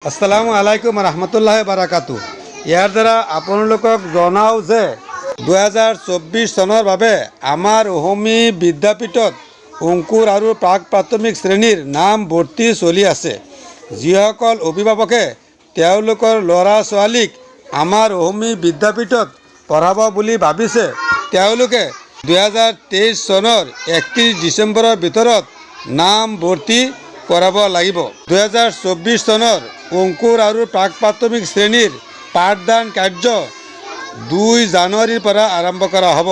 আসসালামু আলাইকুম ৰহমতুল্লাহ বাৰাকাতু। ইয়াৰ দ্বাৰা আপোনালোকক জনাওঁ যে 2024 চনৰ বাবে আমাৰ অহোমী বিদ্যাপীঠত অংকুৰ আৰু প্ৰাক প্ৰাথমিক শ্ৰেণীৰ নাম ভৰ্তি চলি আছে। যিসকল অভিভাৱকে তেওঁলোকৰ ল'ৰা ছোৱালীক আমাৰ অহোমী বিদ্যাপীঠত পঢ়াব বুলি ভাবিছে তেওঁলোকে 2023 চনৰ 31 ডিচেম্বৰৰ ভিতৰত নাম ভৰ্তি কৰাব লাগিব। 2024 চনৰ অংকুৰ আৰু প্ৰাক প্ৰাথমিক শ্ৰেণীৰ পাঠদান কাৰ্য 2 জানুৱাৰীৰ পৰা আৰম্ভ কৰা হ'ব।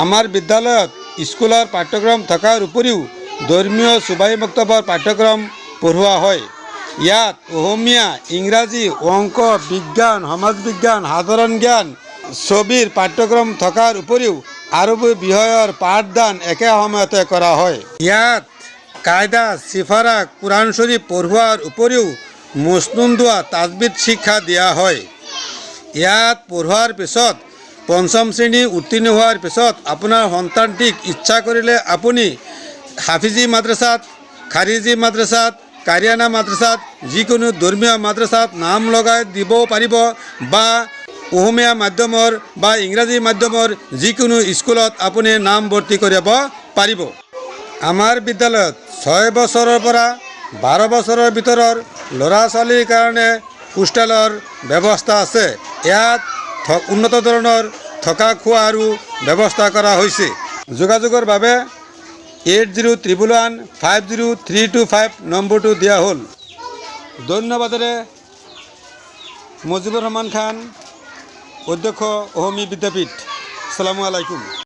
আমাৰ বিদ্যালয়ত স্কুলৰ পাঠ্যক্ৰম থকাৰ উপৰিও ধৰ্মীয় সুবাই মক্তবৰ পাঠ্যক্ৰম পঢ়োৱা হয়। ইয়াত অসমীয়া, ইংৰাজী, অংক, বিজ্ঞান, সমাজ বিজ্ঞান, সাধাৰণ জ্ঞান, ছবিৰ পাঠ্যক্ৰম থকাৰ উপৰিও আৰবী বিষয়ৰ পাঠদান একে সময়তে কৰা হয়। ইয়াত কায়দা, চিফাৰা, কুৰাণ শ্বৰীফ পঢ়োৱাৰ উপৰিও মুছনুন দোৱা, তাজবিদ শিক্ষা দিয়া হয়। ইয়াত পঢ়োৱাৰ পিছত 5ম শ্ৰেণী উত্তীৰ্ণ হোৱাৰ পিছত আপোনাৰ সন্তানটিক ইচ্ছা কৰিলে আপুনি হাফিজি মাদ্ৰাছাত, খাৰিজি মাদ্ৰাছাত, কাৰিয়ানা মাদ্ৰাছাত, যিকোনো ধৰ্মীয় মাদ্ৰাছাত নাম লগাই দিব পাৰিব বা অসমীয়া মাধ্যমৰ বা ইংৰাজী মাধ্যমৰ যিকোনো স্কুলত আপুনি নাম ভৰ্তি কৰিব পাৰিব। আমাৰ বিদ্যালয়ত 6 বছৰৰ পৰা 12 বছৰৰ ভিতৰৰ ল'ৰা ছোৱালীৰ কাৰণে হোষ্টেলৰ ব্যৱস্থা আছে। ইয়াত উন্নত ধৰণৰ থকা খোৱা আৰু ব্যৱস্থা কৰা হৈছে। যোগাযোগৰ বাবে 8011150325 নম্বৰটো দিয়া হ'ল। ধন্যবাদেৰে মুজিবুৰ ৰহমান খান, অধ্যক্ষ অহোমী বিদ্যাপীঠ। আসসালামু আলাইকুম।